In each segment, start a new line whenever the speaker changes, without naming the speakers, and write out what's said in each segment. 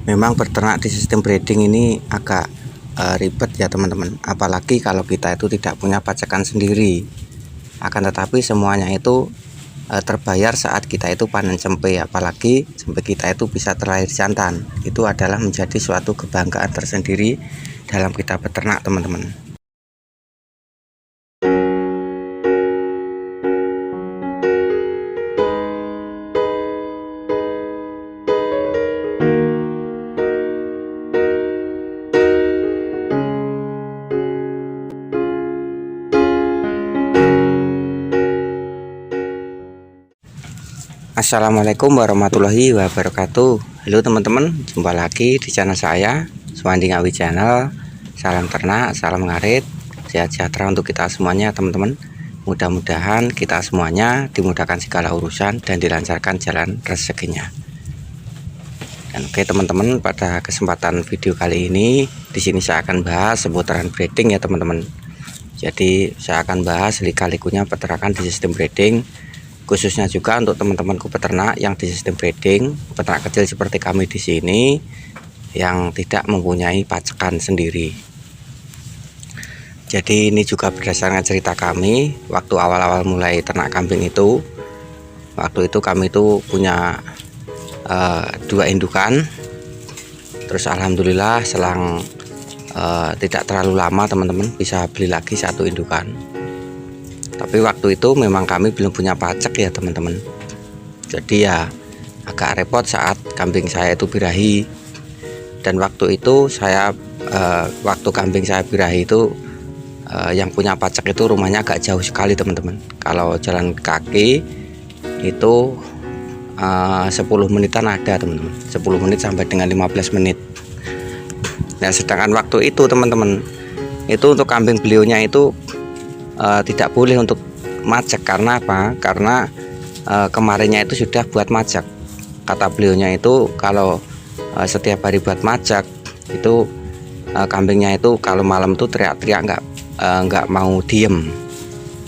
Memang berternak di sistem breeding ini agak ribet ya teman-teman, apalagi kalau kita itu tidak punya pajakan sendiri. Akan tetapi semuanya itu terbayar saat kita itu panen cempe, apalagi cempe kita itu bisa terlahir jantan. Itu adalah menjadi suatu kebanggaan tersendiri dalam kita beternak teman-teman. Assalamualaikum warahmatullahi wabarakatuh. Halo teman-teman, jumpa lagi di channel saya, Suwandi Ngawi Channel. Salam ternak, salam ngarit, sehat sejahtera untuk kita semuanya teman-teman. Mudah-mudahan kita semuanya dimudahkan segala urusan dan dilancarkan jalan rezekinya. Dan oke teman-teman, pada kesempatan video kali ini di sini saya akan bahas seputaran breeding ya teman-teman. Jadi saya akan bahas lika-likunya peternakan di sistem breeding, khususnya juga untuk teman-temanku peternak yang di sistem breeding, peternak kecil seperti kami di sini yang tidak mempunyai pajakan sendiri. Jadi ini juga berdasarkan cerita kami waktu awal-awal mulai ternak kambing itu. Waktu itu kami itu punya 2 indukan. Terus alhamdulillah selang tidak terlalu lama teman-teman bisa beli lagi 1 indukan. Tapi waktu itu memang kami belum punya pajak ya teman-teman. Jadi ya agak repot saat kambing saya itu birahi. Dan waktu itu saya waktu kambing saya birahi itu yang punya pajak itu rumahnya agak jauh sekali teman-teman. Kalau jalan kaki itu 10 menitan ada teman-teman, 10 menit sampai dengan 15 menit. Nah sedangkan waktu itu teman-teman, itu untuk kambing beliaunya itu tidak boleh untuk majak. Karena apa? Karena kemarinnya itu sudah buat majak. Kata beliaunya itu kalau setiap hari buat majak itu kambingnya itu kalau malam tuh teriak-teriak nggak mau diem.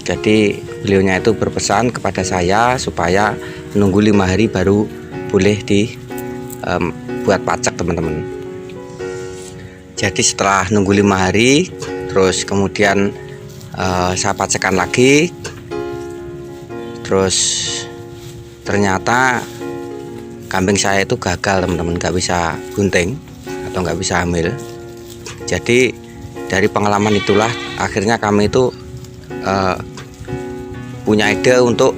Jadi beliaunya itu berpesan kepada saya supaya menunggu 5 hari baru boleh buat pajak teman-teman. Jadi setelah nunggu 5 hari terus kemudian saya pajakan lagi, terus ternyata kambing saya itu gagal teman-teman, nggak bisa bunting atau nggak bisa hamil. Jadi dari pengalaman itulah akhirnya kami itu punya ide untuk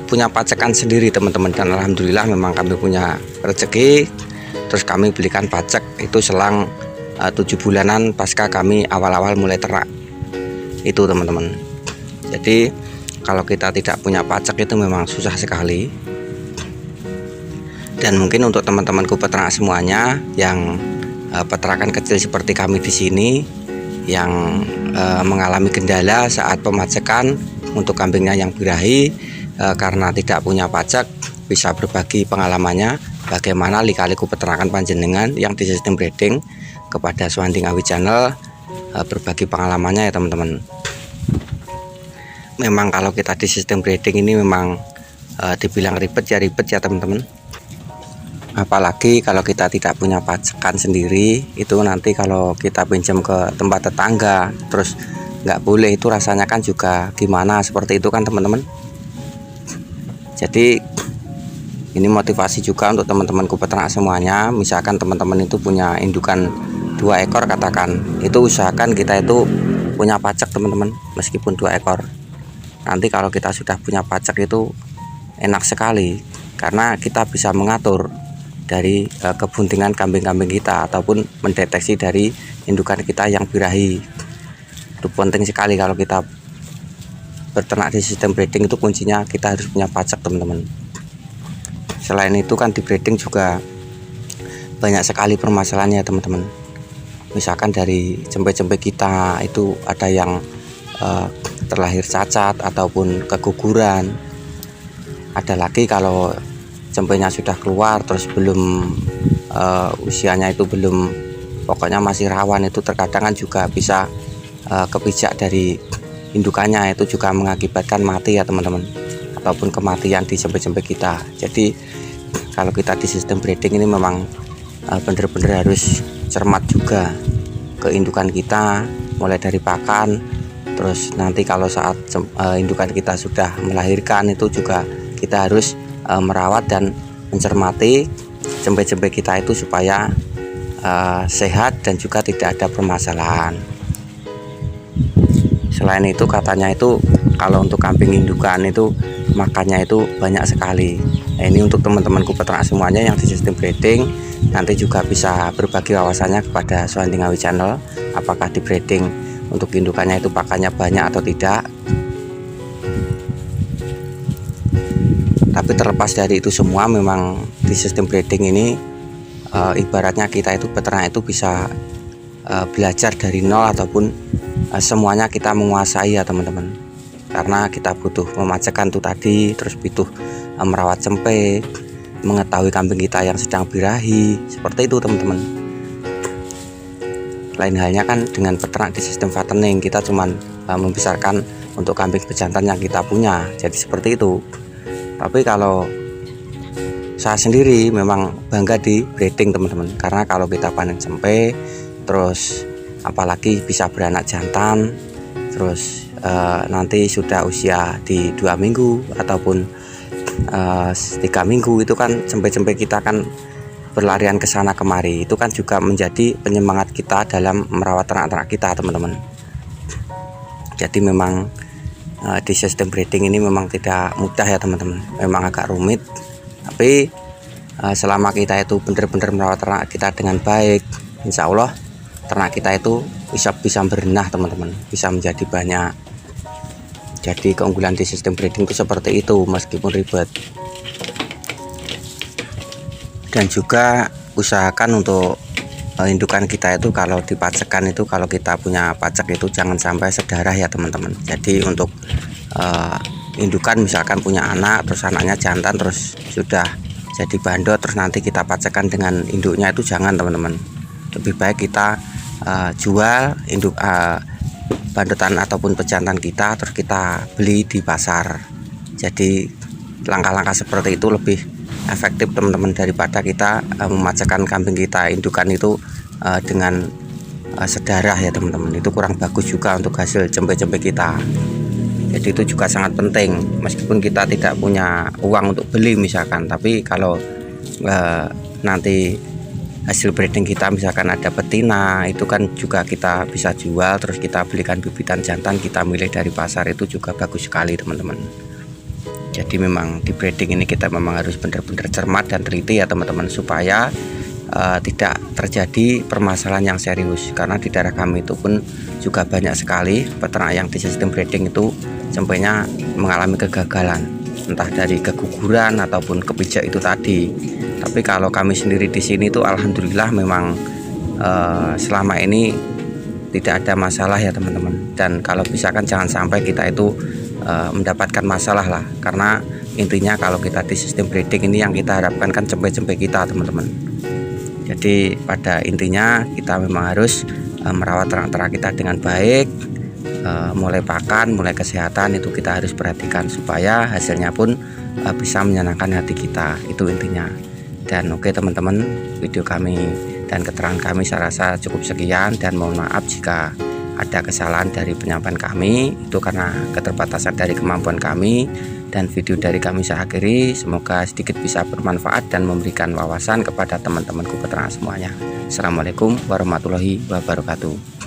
punya pajakan sendiri teman-teman. Dan alhamdulillah memang kami punya rezeki, terus kami belikan pajak itu selang 7 bulanan pasca kami awal-awal mulai ternak itu teman-teman. Jadi kalau kita tidak punya pajak itu memang susah sekali. Dan mungkin untuk teman-temanku peternak semuanya yang peternakan kecil seperti kami di sini yang mengalami kendala saat pemajakan untuk kambingnya yang birahi karena tidak punya pajak, bisa berbagi pengalamannya bagaimana lika-liku peternakan panjenengan yang di sistem breeding kepada Suwandi Ngawi Channel, berbagi pengalamannya ya teman-teman. Memang kalau kita di sistem breeding ini memang dibilang ribet ya teman-teman. Apalagi kalau kita tidak punya pajakan sendiri, itu nanti kalau kita pinjam ke tempat tetangga terus nggak boleh, itu rasanya kan juga gimana seperti itu kan teman-teman. Jadi ini motivasi juga untuk teman-temanku peternak semuanya. Misalkan teman-teman itu punya indukan 2 ekor katakan, itu usahakan kita itu punya pajak teman-teman, meskipun 2 ekor. Nanti kalau kita sudah punya pajak itu enak sekali, karena kita bisa mengatur dari kebuntingan kambing-kambing kita ataupun mendeteksi dari indukan kita yang birahi. Itu penting sekali kalau kita berternak di sistem breeding, itu kuncinya kita harus punya pajak teman-teman. Selain itu kan di breeding juga banyak sekali permasalahannya teman-teman. Misalkan dari cempe-cempe kita itu ada yang terlahir cacat ataupun keguguran. Ada lagi kalau cempenya sudah keluar terus belum usianya itu belum, pokoknya masih rawan, itu terkadang kan juga bisa kepijak dari indukannya, itu juga mengakibatkan mati ya teman-teman, ataupun kematian di cempe-cempe kita. Jadi kalau kita di sistem breeding ini memang bener-bener harus cermat juga ke indukan kita, mulai dari pakan, terus nanti kalau saat indukan kita sudah melahirkan itu juga kita harus merawat dan mencermati cempe-cempe kita itu supaya sehat dan juga tidak ada permasalahan. Selain itu katanya itu kalau untuk kambing indukan itu makannya itu banyak sekali. Nah, ini untuk teman-temanku peternak semuanya yang di sistem breeding, nanti juga bisa berbagi wawasannya kepada Suwanti Ngawi Channel, apakah di breeding untuk indukannya itu pakannya banyak atau tidak. Tapi terlepas dari itu semua, memang di sistem breeding ini ibaratnya kita itu peternak itu bisa belajar dari nol ataupun semuanya kita menguasai ya teman-teman, karena kita butuh memajakan tuh tadi, terus butuh merawat cempe, mengetahui kambing kita yang sedang birahi, seperti itu teman-teman. Lain halnya kan dengan peternak di sistem fattening, kita cuman membesarkan untuk kambing bejantan yang kita punya, jadi seperti itu. Tapi kalau saya sendiri memang bangga di breeding teman-teman, karena kalau kita panen cempe terus apalagi bisa beranak jantan, terus nanti sudah usia di 2 minggu ataupun 3 minggu, itu kan cempe-cempe kita kan berlarian ke sana kemari, itu kan juga menjadi penyemangat kita dalam merawat ternak-ternak kita teman-teman. Jadi memang di sistem breeding ini memang tidak mudah ya teman-teman, memang agak rumit, tapi selama kita itu benar-benar merawat ternak kita dengan baik, insya Allah ternak kita itu bisa berenah teman-teman, bisa menjadi banyak. Jadi keunggulan di sistem breeding itu seperti itu, meskipun ribet. Dan juga usahakan untuk indukan kita itu kalau dipacekkan itu, kalau kita punya pacek itu jangan sampai sedarah ya teman-teman. Jadi untuk indukan misalkan punya anak, terus anaknya jantan, terus sudah jadi bandot, terus nanti kita pacekkan dengan induknya, itu jangan teman-teman. Lebih baik kita jual induk bandotan ataupun pejantan kita, terus kita beli di pasar. Jadi langkah-langkah seperti itu lebih efektif teman-teman, daripada kita memasakkan kambing kita indukan itu dengan sedarah ya teman-teman. Itu kurang bagus juga untuk hasil cempe-cempe kita. Jadi itu juga sangat penting, meskipun kita tidak punya uang untuk beli misalkan, tapi kalau nanti hasil breeding kita misalkan ada betina, itu kan juga kita bisa jual, terus kita belikan bibitan jantan, kita milih dari pasar, itu juga bagus sekali teman-teman. Jadi memang di breeding ini kita memang harus benar-benar cermat dan teliti ya teman-teman, supaya tidak terjadi permasalahan yang serius. Karena di daerah kami itu pun juga banyak sekali peternak yang di sistem breeding itu cempenya mengalami kegagalan, entah dari keguguran ataupun kepijak itu tadi. Tapi kalau kami sendiri di sini tuh alhamdulillah memang selama ini tidak ada masalah ya teman-teman. Dan kalau bisa kan jangan sampai kita itu mendapatkan masalah lah, karena intinya kalau kita di sistem breeding ini yang kita harapkan kan cempe-cempe kita teman-teman. Jadi pada intinya kita memang harus merawat ternak-ternak kita dengan baik, mulai pakan, mulai kesehatan itu kita harus perhatikan supaya hasilnya pun bisa menyenangkan hati kita, itu intinya. Dan oke teman-teman, video kami dan keterangan kami saya rasa cukup sekian, dan mohon maaf jika ada kesalahan dari penyampaian kami, itu karena keterbatasan dari kemampuan kami. Dan video dari kami saya akhiri, semoga sedikit bisa bermanfaat dan memberikan wawasan kepada teman-temanku peternak semuanya. Assalamualaikum warahmatullahi wabarakatuh.